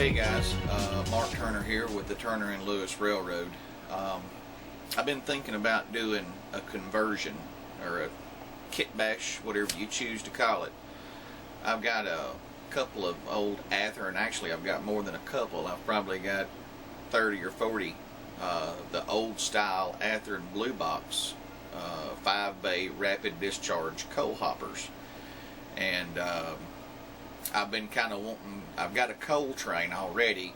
Hey guys, Mark Turner here with the Turner and Lewis Railroad. I've been thinking about doing a conversion or a kit bash, whatever you choose to call it. I've got a couple of old Ather, and actually I've got more than a couple. I've probably got 30 or 40 the old style Ather and Blue Box 5-bay rapid discharge coal hoppers, and I've been kind of wanting. I've got a coal train already,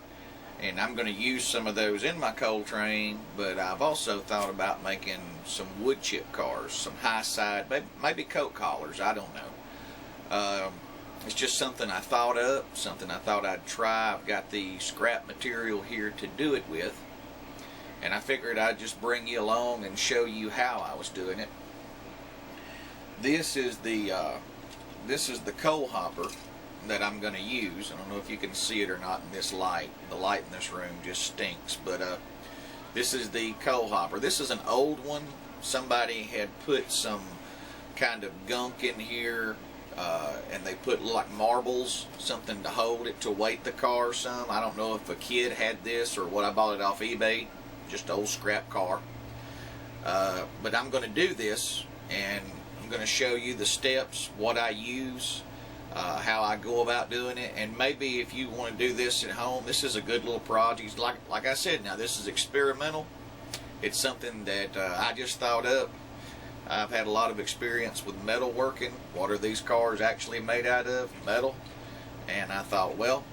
and I'm going to use some of those in my coal train, but I've also thought about making some wood chip cars, some high side, maybe coke haulers, I don't know. It's just something I thought of, something I thought I'd try. I've got the scrap material here to do it with, and I figured I'd just bring you along and show you how I was doing it. This is the coal hopper that I'm going to use. I don't know if you can see it or not in this light. The light in this room just stinks, but this is the coal hopper. This is an old one. Somebody had put some kind of gunk in here, and they put like marbles, something to hold it, to weight the car some. I don't know if a kid had this or what. I bought it off eBay, just an old scrap car. But I'm going to do this, and I'm going to show you the steps, what I use, how I go about doing it, and maybe if you want to do this at home, this is a good little project. Like I said, now this is experimental. It's something that I just thought up. I've had a lot of experience with metal working. What are these cars actually made out of? Metal. And I thought, well,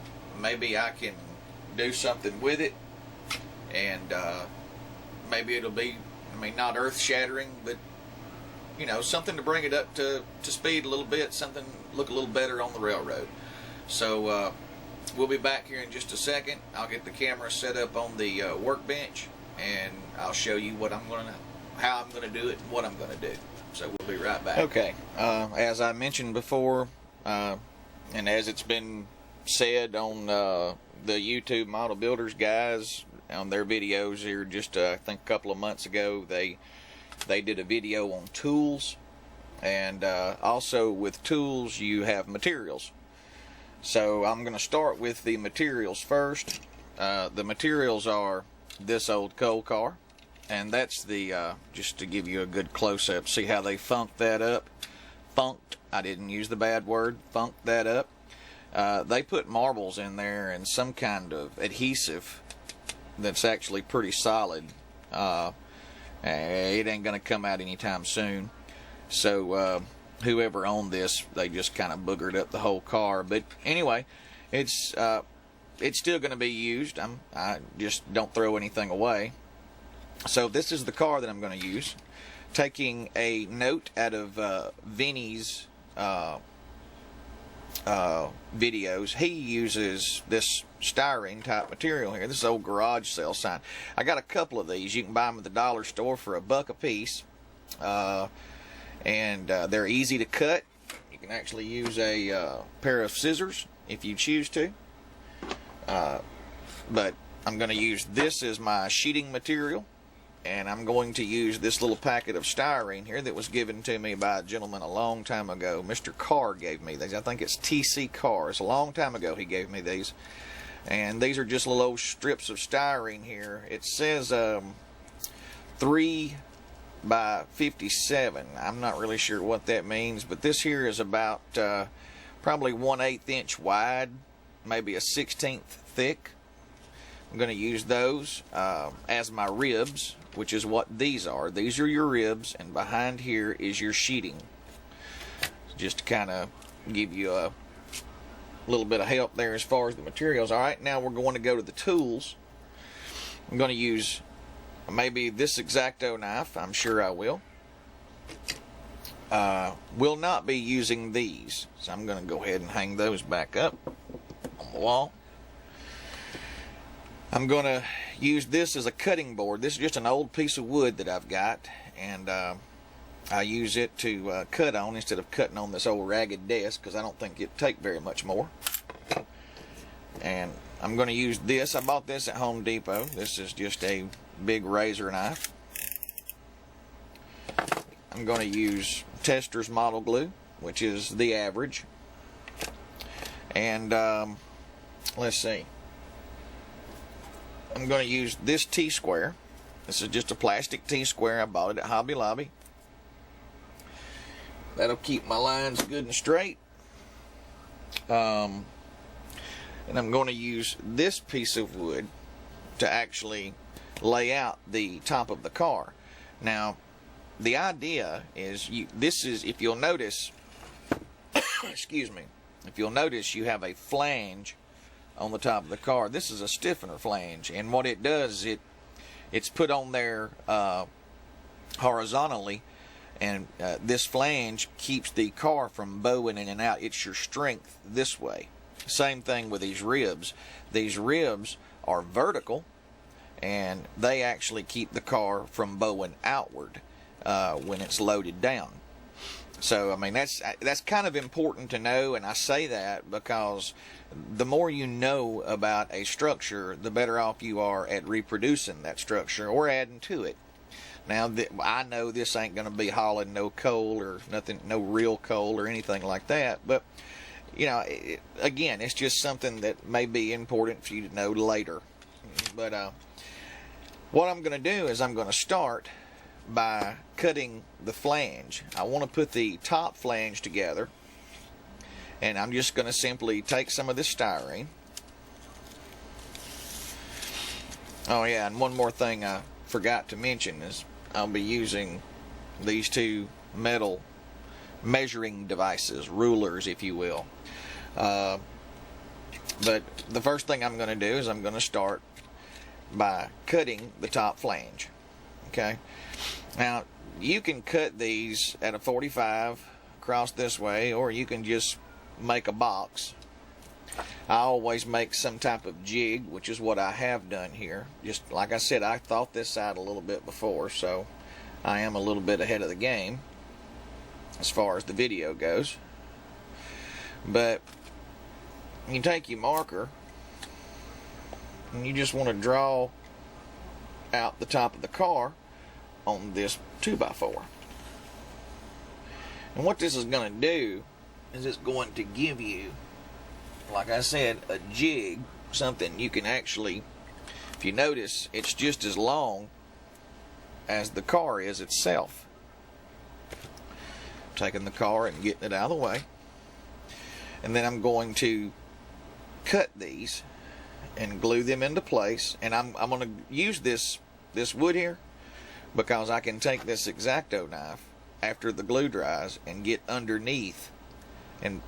maybe I can do something with it, and maybe it'll be, I mean, not earth-shattering, but you know, something to bring it up to speed a little bit, something look a little better on the railroad. So we'll be back here in just a second. I'll get the camera set up on the workbench, and I'll show you how I'm gonna do it and what I'm gonna do. So we'll be right back. Okay, as I mentioned before, and as it's been said on the YouTube Model Builders guys on their videos here, just I think a couple of months ago, they did a video on tools, and also with tools you have materials. So I'm going to start with the materials first. The materials are this old coal car, and that's the just to give you a good close-up, see how they funked that up. Funked, I didn't use the bad word, funked that up. They put marbles in there and some kind of adhesive that's actually pretty solid. It ain't going to come out anytime soon. So whoever owned this, they just kind of boogered up the whole car. But anyway, it's still going to be used. I just don't throw anything away. So this is the car that I'm going to use. Taking a note out of Vinny's videos, he uses this styrene type material here. This is old garage sale sign. I got a couple of these. You can buy them at the dollar store for $1 a piece, and they're easy to cut. You can actually use a pair of scissors if you choose to, but I'm going to use this as my sheeting material, and I'm going to use this little packet of styrene here that was given to me by a gentleman a long time ago. Mr. Carr gave me these. I think it's TC Carr. It's a long time ago he gave me these. And these are just little old strips of styrene here. It says 3 by 57. I'm not really sure what that means, but this here is about probably 1/8 inch wide, maybe a 1/16 thick. I'm going to use those as my ribs, which is what these are. These are your ribs, and behind here is your sheeting. Just to kind of give you a little bit of help there as far as the materials. Alright, now we're going to go to the tools. I'm going to use maybe this X-Acto knife. I'm sure I will. Will not be using these, so I'm going to go ahead and hang those back up on the wall. I'm going to use this as a cutting board. This is just an old piece of wood that I've got, and I use it to cut on instead of cutting on this old ragged desk, because I don't think it'd take very much more. And I'm going to use this. I bought this at Home Depot. This is just a big razor knife. I'm going to use Tester's Model Glue, which is the average. And let's see. I'm going to use this T-square. This is just a plastic T-square. I bought it at Hobby Lobby. That'll keep my lines good and straight. And I'm going to use this piece of wood to actually lay out the top of the car. Now, the idea is, if you'll notice, excuse me, if you'll notice, you have a flange on the top of the car. This is a stiffener flange, and what it does is it's put on there horizontally, and this flange keeps the car from bowing in and out. It's your strength this way. Same thing with these ribs. These ribs are vertical, and they actually keep the car from bowing outward when it's loaded down. So, I mean, that's kind of important to know, and I say that because the more you know about a structure, the better off you are at reproducing that structure or adding to it. Now, I know this ain't going to be hauling no coal or nothing, no real coal or anything like that, but, you know, again, it's just something that may be important for you to know later. But what I'm going to do is I'm going to start by cutting the flange. I want to put the top flange together, and I'm just going to simply take some of this styrene. Oh yeah, and one more thing I forgot to mention is I'll be using these two metal measuring devices, rulers if you will. But the first thing I'm going to do is I'm going to start by cutting the top flange. Okay, now you can cut these at a 45 across this way, or you can just make a box. I always make some type of jig, which is what I have done here. Just like I said, I thought this out a little bit before, so I am a little bit ahead of the game as far as the video goes. But you take your marker and you just want to draw out the top of the car on this 2x4. And what this is going to do is it's going to give you, like I said, a jig, something you can actually, if you notice, it's just as long as the car is itself. Taking the car and getting it out of the way. And then I'm going to cut these and glue them into place. And I'm going to use this wood here because I can take this X-Acto knife after the glue dries and get underneath and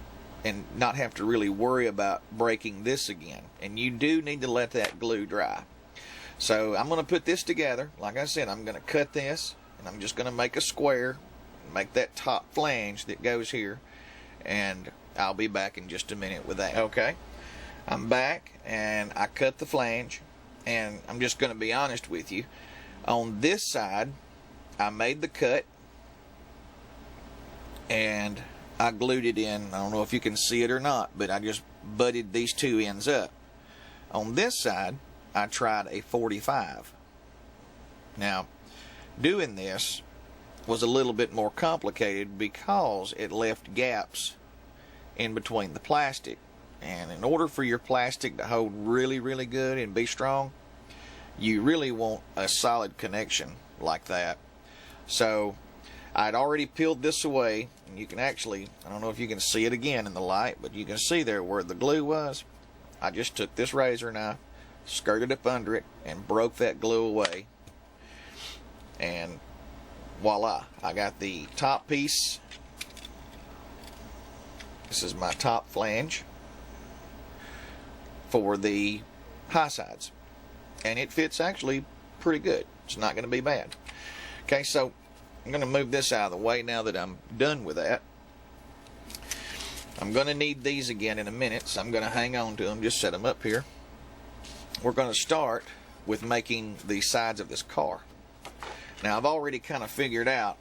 not have to really worry about breaking this again. And you do need to let that glue dry. So I'm going to put this together. Like I said, I'm going to cut this, and I'm just going to make a square, make that top flange that goes here, and I'll be back in just a minute with that. Okay, I'm back, and I cut the flange, and I'm just going to be honest with you. On this side, I made the cut, and I glued it in. I don't know if you can see it or not, but I just butted these two ends up. On this side, I tried a 45. Now, doing this was a little bit more complicated because it left gaps in between the plastic. And in order for your plastic to hold really, really good and be strong, you really want a solid connection like that. So I'd already peeled this away, and you can actually, I don't know if you can see it again in the light, but you can see there where the glue was. I just took this razor knife, skirted up under it, and broke that glue away. And voila, I got the top piece. This is my top flange for the high sides. And it fits actually pretty good. It's not going to be bad. Okay, so I'm going to move this out of the way now that I'm done with that. I'm going to need these again in a minute, so I'm going to hang on to them, just set them up here. We're going to start with making the sides of this car. Now, I've already kind of figured out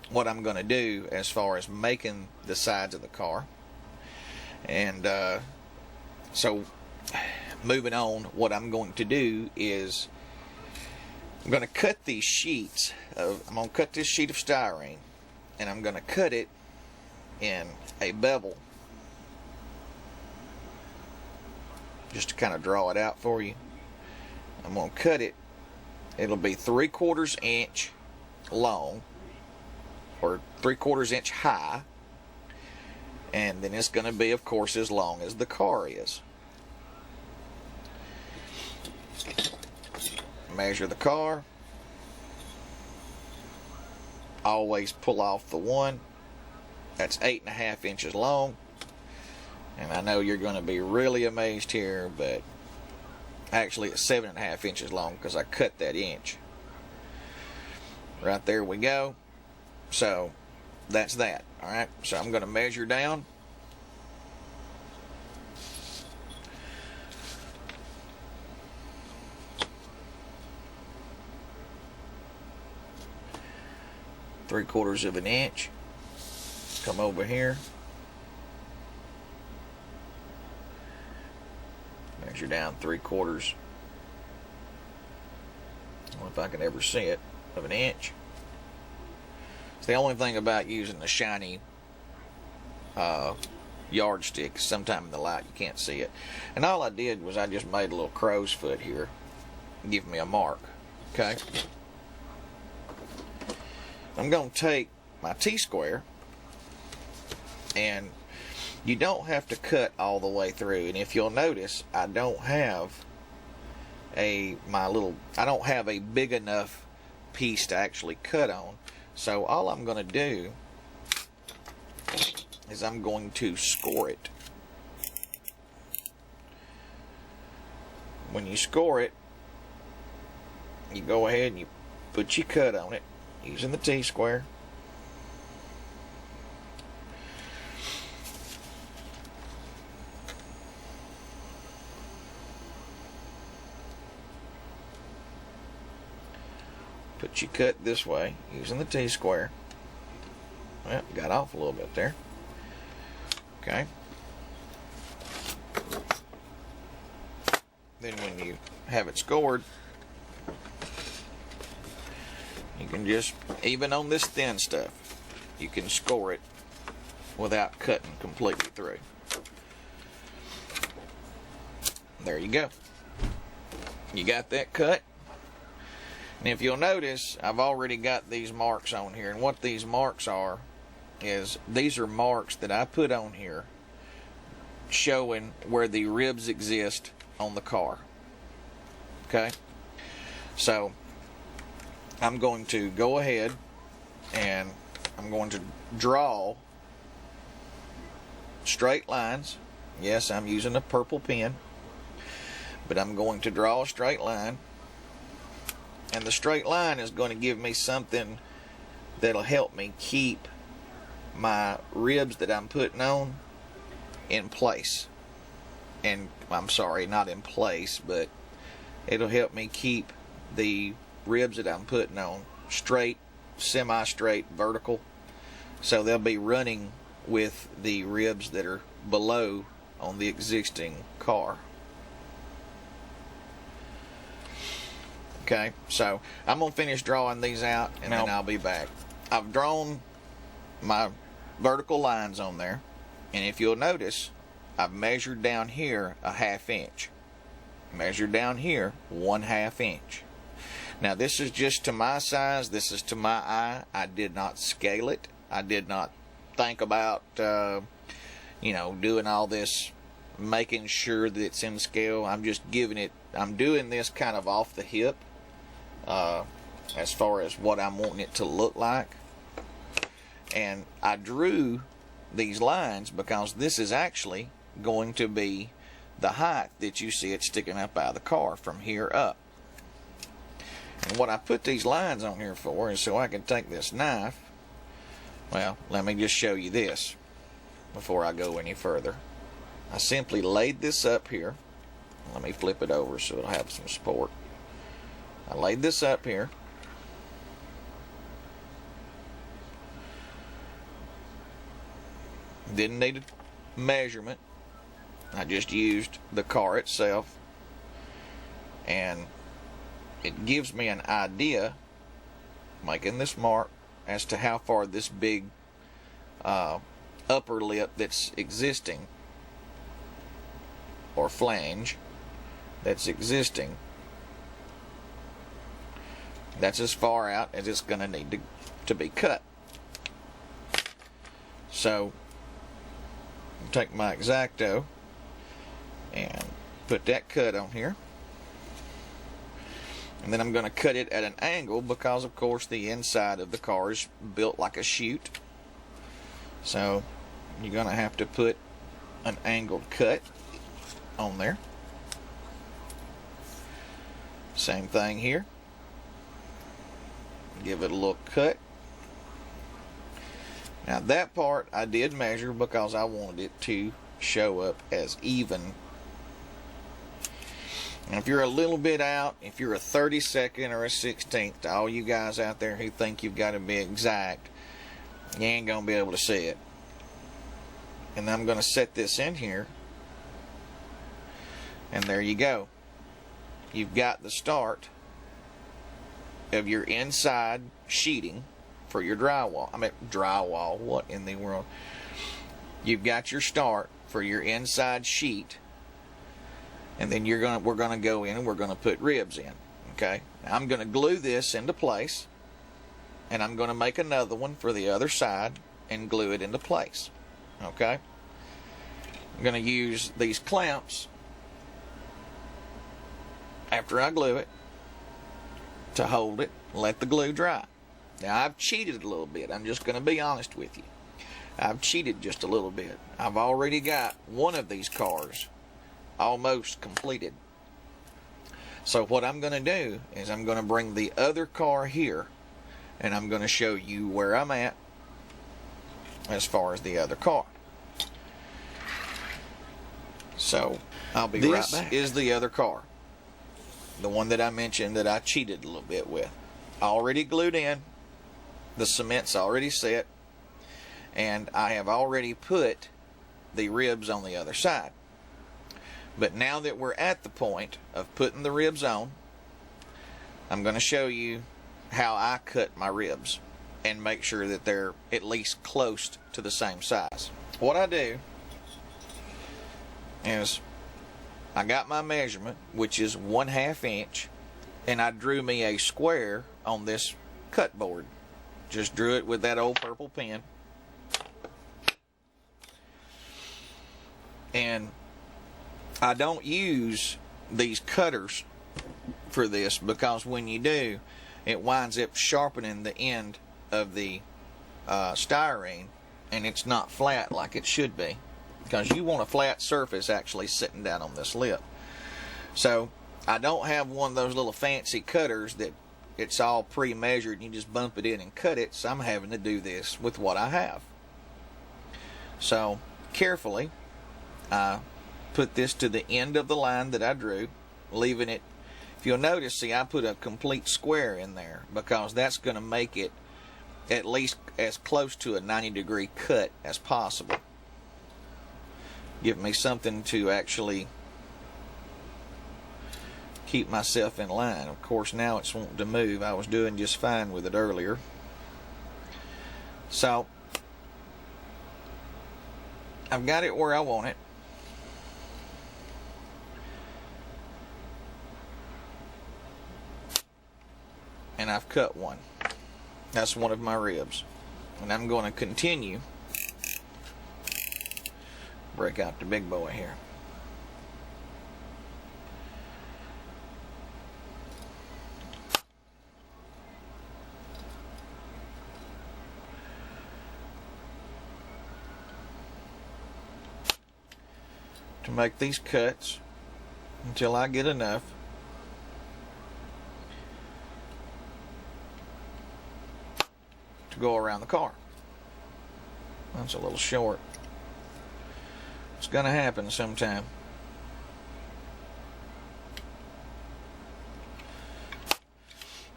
what I'm going to do as far as making the sides of the car. And so, moving on, what I'm going to do is I'm going to cut these sheets I'm going to cut this sheet of styrene, and I'm going to cut it in a bevel just to kind of draw it out for you. I'm going to cut it. It'll be 3/4 inch long, or 3/4 inch high, and then it's going to be, of course, as long as the car is. Measure the car. Always pull off the one. That's 8.5 inches long. And I know you're going to be really amazed here, but actually it's 7.5 inches long because I cut that inch. Right there we go. So that's that. Alright, so I'm going to measure down. Three-quarters of an inch. Come over here. Measure down 3/4. I don't know if I can ever see it, of an inch. It's the only thing about using the shiny yardstick. Sometime in the light you can't see it. And all I did was I just made a little crow's foot here. Give me a mark. Okay. I'm going to take my T-square, and you don't have to cut all the way through. And if you'll notice, I don't have a big enough piece to actually cut on. So all I'm going to do is I'm going to score it. When you score it, you go ahead and you put your cut on it using the T-square. Put your cut this way using the T-square. Well, got off a little bit there. Okay. Then when you have it scored, you can just, even on this thin stuff, you can score it without cutting completely through. There you go. You got that cut. And if you'll notice, I've already got these marks on here. And what these marks are is, these are marks that I put on here showing where the ribs exist on the car. Okay? So I'm going to go ahead and I'm going to draw straight lines. Yes, I'm using a purple pen, but I'm going to draw a straight line, and the straight line is going to give me something that'll help me keep my ribs that I'm putting on in place. And I'm sorry, not in place, but it'll help me keep the ribs that I'm putting on straight, semi-straight, vertical, so they'll be running with the ribs that are below on the existing car. Okay, so I'm going to finish drawing these out, and then I'll be back. I've drawn my vertical lines on there, and if you'll notice, I've measured down here a 1/2 inch. Measured down here 1/2 inch. Now this is just to my size. This is to my eye. I did not scale it. I did not think about doing all this, making sure that it's in scale. I'm just giving it, I'm doing this kind of off the hip as far as what I'm wanting it to look like. And I drew these lines because this is actually going to be the height that you see it sticking up out of the car from here up. And what I put these lines on here for is so I can take this knife. Well, let me just show you this before I go any further. I simply laid this up here. Let me flip it over so it'll have some support. I laid this up here. Didn't need a measurement. I just used the car itself, and it gives me an idea, making this mark, as to how far this big upper lip that's existing, or flange that's existing, That's as far out as it's going to need to be cut. So, take my X-Acto and put that cut on here. And then I'm going to cut it at an angle because, of course, the inside of the car is built like a chute. So, you're going to have to put an angled cut on there. Same thing here. Give it a little cut. Now that part I did measure because I wanted it to show up as even. And if you're a little bit out, if you're a 32nd or a 16th, to all you guys out there who think you've got to be exact, you ain't going to be able to see it. And I'm going to set this in here. And there you go. You've got the start of your inside sheeting for your drywall. I mean, drywall, what in the world? You've got your start for your inside sheet, and then we're gonna go in and we're gonna put ribs in. Okay, now I'm gonna glue this into place, and I'm gonna make another one for the other side and glue it into place. Okay, I'm gonna use these clamps after I glue it to hold it and let the glue dry. Now I've cheated a little bit. I'm just going to be honest with you. I've cheated just a little bit. I've already got one of these cars almost completed. So what I'm going to do is I'm going to bring the other car here, and I'm going to show you where I'm at as far as the other car. So I'll be right back. This is the other car. The one that I mentioned that I cheated a little bit with. Already glued in. The cement's already set. And I have already put the ribs on the other side. But now that we're at the point of putting the ribs on, I'm going to show you how I cut my ribs and make sure that they're at least close to the same size. What I do is I got my measurement, which is 1/2 inch, and I drew me a square on this cut board. Just drew it with that old purple pen. And I don't use these cutters for this because when you do, it winds up sharpening the end of the styrene, and it's not flat like it should be. Because you want a flat surface actually sitting down on this lip. So I don't have one of those little fancy cutters that it's all pre-measured and you just bump it in and cut it. So I'm having to do this with what I have. So carefully I put this to the end of the line that I drew, leaving it. If you'll notice, see, I put a complete square in there because that's going to make it at least as close to a 90-degree cut as possible. Give me something to actually keep myself in line. Of course, now it's wanting to move. I was doing just fine with it earlier. So I've got it where I want it. And I've cut one. That's one of my ribs. And I'm going to continue. Break out the big boy here. To make these cuts until I get enough to go around the car. That's a little short. It's going to happen sometime.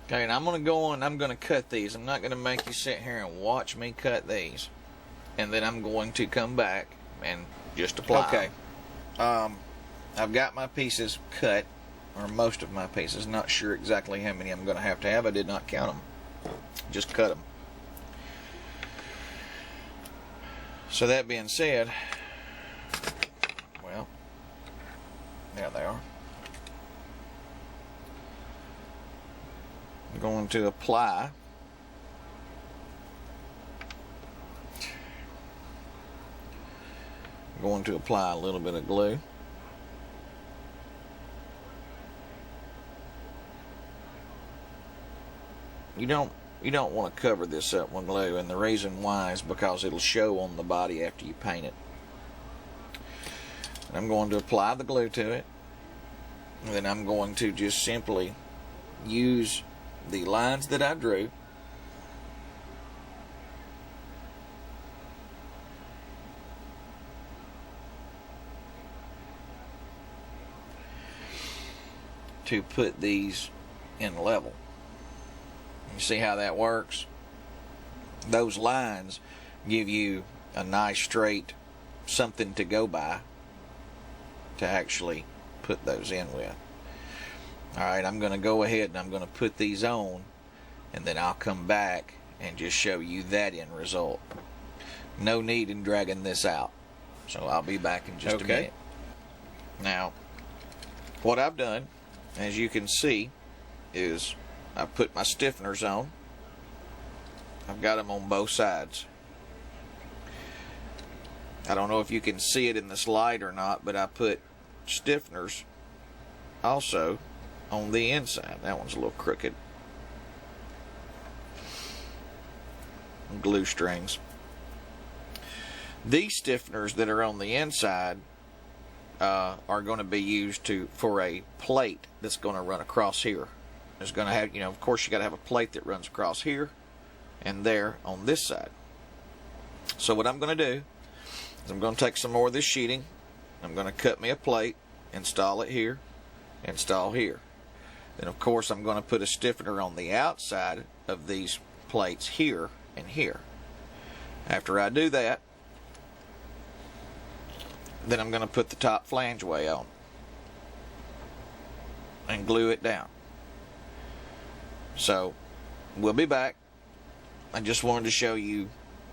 Okay, and I'm going to go on and I'm going to cut these. I'm not going to make you sit here and watch me cut these. And then I'm going to come back and just apply. Okay. I've got my pieces cut, or most of my pieces. Not sure exactly how many I'm going to have. I did not count them. Just cut them. So that being said, well, there they are. I'm going to apply a little bit of glue. You don't want to cover this up with glue, and the reason why is because it'll show on the body after you paint it. And I'm going to apply the glue to it, and then I'm going to just simply use the lines that I drew to put these in level. You see how that works? Those lines give you a nice straight something to go by to actually put those in with. Alright, I'm going to go ahead and I'm going to put these on, and then I'll come back and just show you that end result. No need in dragging this out. So I'll be back in just a minute. Now, what I've done, as you can see, is I've put my stiffeners on. I've got them on both sides. I don't know if you can see it in this light or not, but I put stiffeners also on the inside. That one's a little crooked. Glue strings. These stiffeners that are on the inside are going to be used for a plate that's going to run across here. It's going to have, of course, you got to have a plate that runs across here and there on this side. So what I'm going to do is I'm going to take some more of this sheeting. I'm going to cut me a plate, install it here, install here. Then of course I'm going to put a stiffener on the outside of these plates here and here. After I do that, then I'm going to put the top flange way on and glue it down. So we'll be back. I just wanted to show you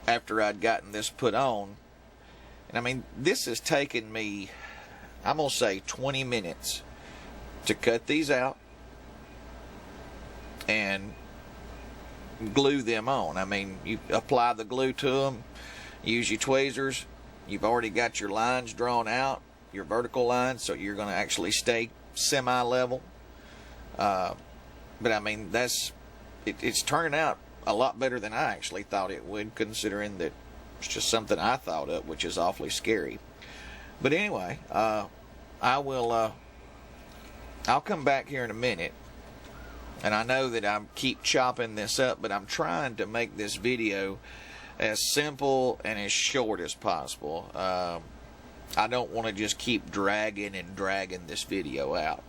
after I'd gotten this put on. And I mean, this has taken me, I'm going to say 20 minutes to cut these out and glue them on. I mean, you apply the glue to them, use your tweezers. You've already got your lines drawn out, your vertical lines, so you're going to actually stay semi-level. But I mean, it's turning out a lot better than I actually thought it would, considering that it's just something I thought up, which is awfully scary. But anyway, I'll come back here in a minute, and I know that I keep chopping this up, but I'm trying to make this video as simple and as short as possible. I don't want to just keep dragging this video out,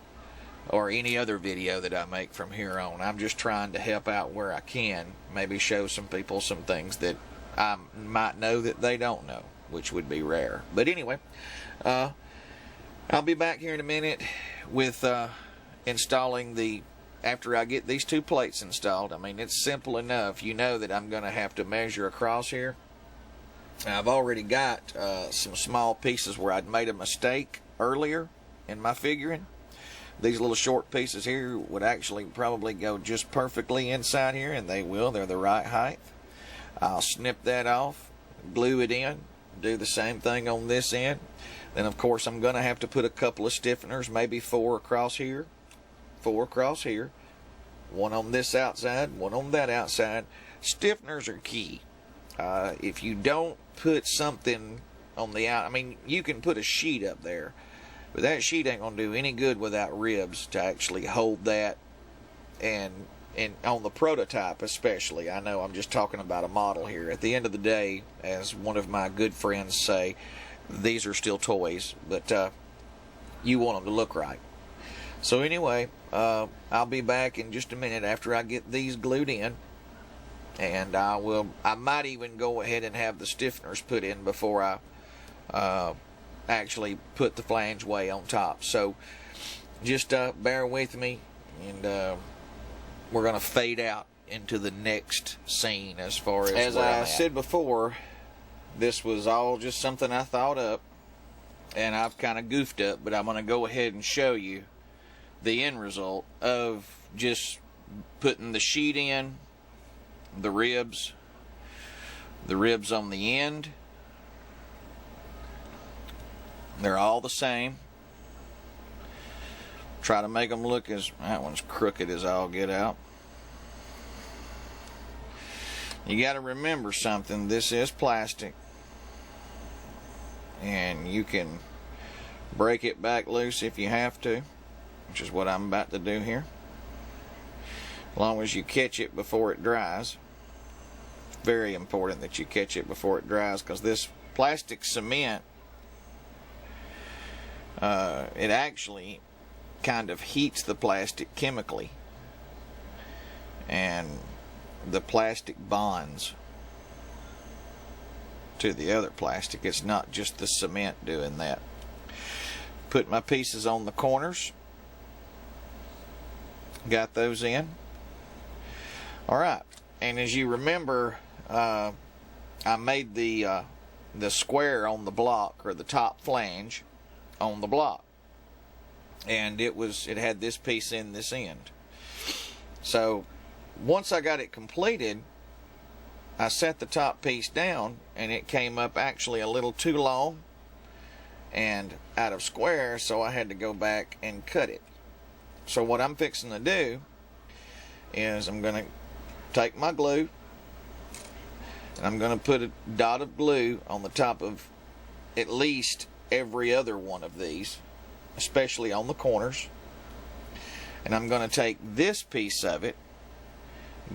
or any other video that I make from here on. I'm just trying to help out where I can, maybe show some people some things that I might know that they don't know, which would be rare. But anyway, I'll be back here in a minute with installing after I get these two plates installed. I mean, it's simple enough. You know that I'm going to have to measure across here. I've already got some small pieces where I'd made a mistake earlier in my figuring. These little short pieces here would actually probably go just perfectly inside here, and they will. They're the right height. I'll snip that off, glue it in, do the same thing on this end. Then, of course, I'm going to have to put a couple of stiffeners, maybe 4 across here, 4 across here, one on this outside, one on that outside. Stiffeners are key. If you don't put something on the I mean, you can put a sheet up there, but that sheet ain't going to do any good without ribs to actually hold that. And on the prototype especially, I know I'm just talking about a model here. At the end of the day, as one of my good friends say, these are still toys, but you want them to look right. So anyway, I'll be back in just a minute after I get these glued in, and I might even go ahead and have the stiffeners put in before I actually put the flange way on top. So just bear with me, and we're going to fade out into the next scene. As far as I said before, this was all just something I thought up, and I've kind of goofed up, but I'm going to go ahead and show you the end result of just putting the sheet in, the ribs on the end, they're all the same. Try to make them look as, that one's crooked as all get out. You got to remember something, this is plastic, and you can break it back loose if you have to, which is what I'm about to do here. As long as you catch it before it dries. It's very important that you catch it before it dries, because this plastic cement, it actually kind of heats the plastic chemically, and the plastic bonds to the other plastic. It's not just the cement doing that. Put my pieces on the corners. Got those in. Alright, and as you remember, I made the square on the block, or the top flange on the block, and it had this piece in this end. So once I got it completed, I set the top piece down, and it came up actually a little too long and out of square, so I had to go back and cut it. So what I'm fixing to do is I'm going to take my glue, and I'm going to put a dot of glue on the top of at least every other one of these, especially on the corners. And I'm going to take this piece of it,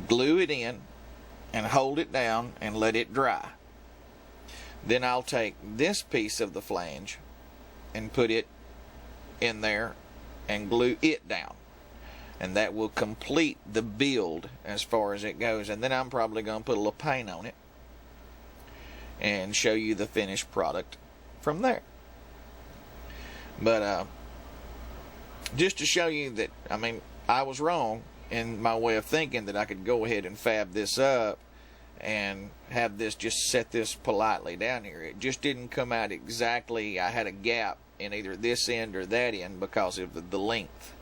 glue it in, and hold it down and let it dry. Then I'll take this piece of the flange and put it in there and glue it down, and that will complete the build as far as it goes. And then I'm probably going to put a little paint on it and show you the finished product from there. But just to show you that, I mean, I was wrong in my way of thinking that I could go ahead and fab this up and have this, just set this politely down here. It just didn't come out exactly. I had a gap in either this end or that end because of the length.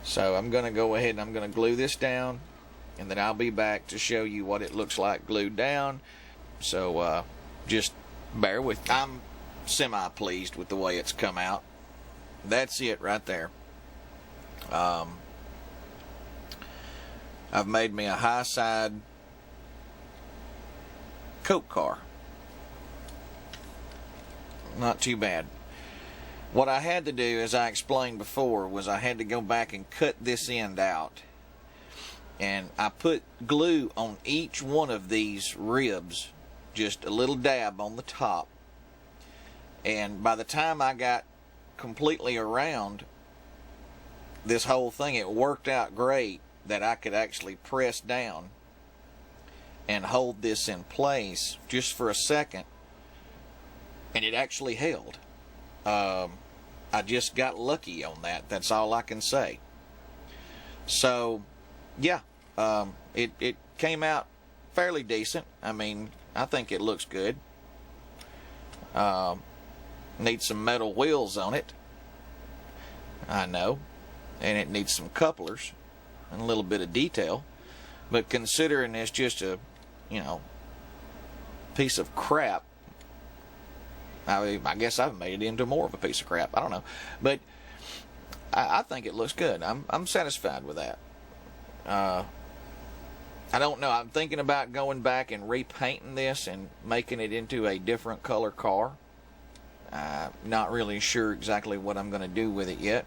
So I'm going to go ahead and I'm going to glue this down, and then I'll be back to show you what it looks like glued down. So just bear with me. I'm semi-pleased with the way it's come out. That's it right there. I've made me a high side Coke car. Not too bad. What I had to do, as I explained before, was I had to go back and cut this end out. And I put glue on each one of these ribs, just a little dab on the top. And by the time I got completely around this whole thing, it worked out great that I could actually press down and hold this in place just for a second, and it actually held. I just got lucky on that. That's all I can say. So yeah, it came out fairly decent. I mean, I think it looks good. Needs some metal wheels on it, I know, and it needs some couplers and a little bit of detail. But considering it's just a, piece of crap, I guess I've made it into more of a piece of crap. I don't know, but I think it looks good. I'm satisfied with that. I don't know. I'm thinking about going back and repainting this and making it into a different color car. Not really sure exactly what I'm going to do with it yet.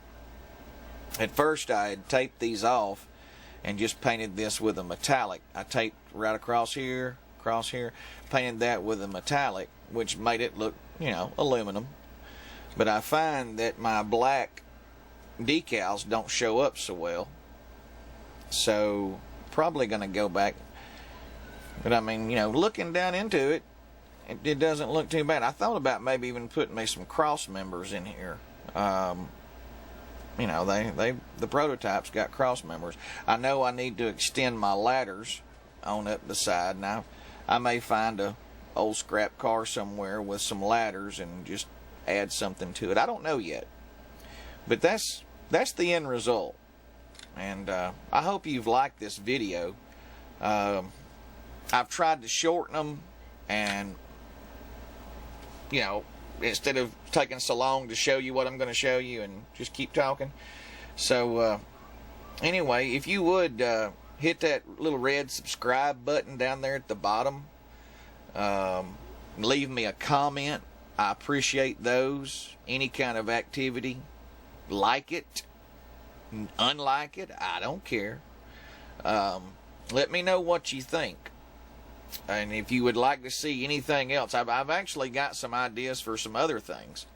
At first I had taped these off and just painted this with a metallic. I taped right across here, painted that with a metallic, which made it look, aluminum. But I find that my black decals don't show up so well. So probably going to go back. But I mean, looking down into it, it doesn't look too bad. I thought about maybe even putting me some cross members in here. The prototypes got cross members. I know I need to extend my ladders on up the side. Now, I may find a old scrap car somewhere with some ladders and just add something to it. I don't know yet. But that's the end result. and I hope you've liked this video. I've tried to shorten them, and you know, instead of taking so long to show you what I'm going to show you and just keep talking. So anyway, if you would hit that little red subscribe button down there at the bottom, leave me a comment. I appreciate those. Any kind of activity, like it, unlike it, I don't care. Let me know what you think. And if you would like to see anything else, I've actually got some ideas for some other things.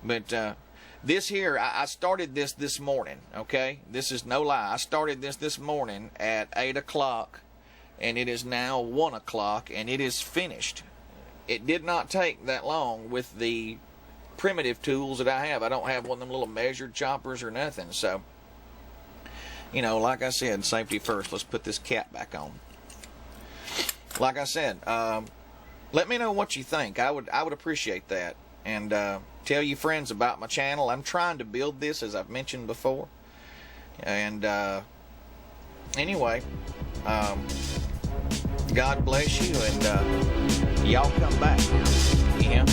But this here, I started this morning, okay? This is no lie. I started this morning at 8 o'clock, and it is now 1 o'clock, and it is finished. It did not take that long with the primitive tools that I have. I don't have one of them little measured choppers or nothing. So, you know, like I said, safety first. Let's put this cap back on. Like I said, let me know what you think. I would appreciate that. And tell your friends about my channel. I'm trying to build this, as I've mentioned before. And anyway, God bless you, and y'all come back now. Yeah.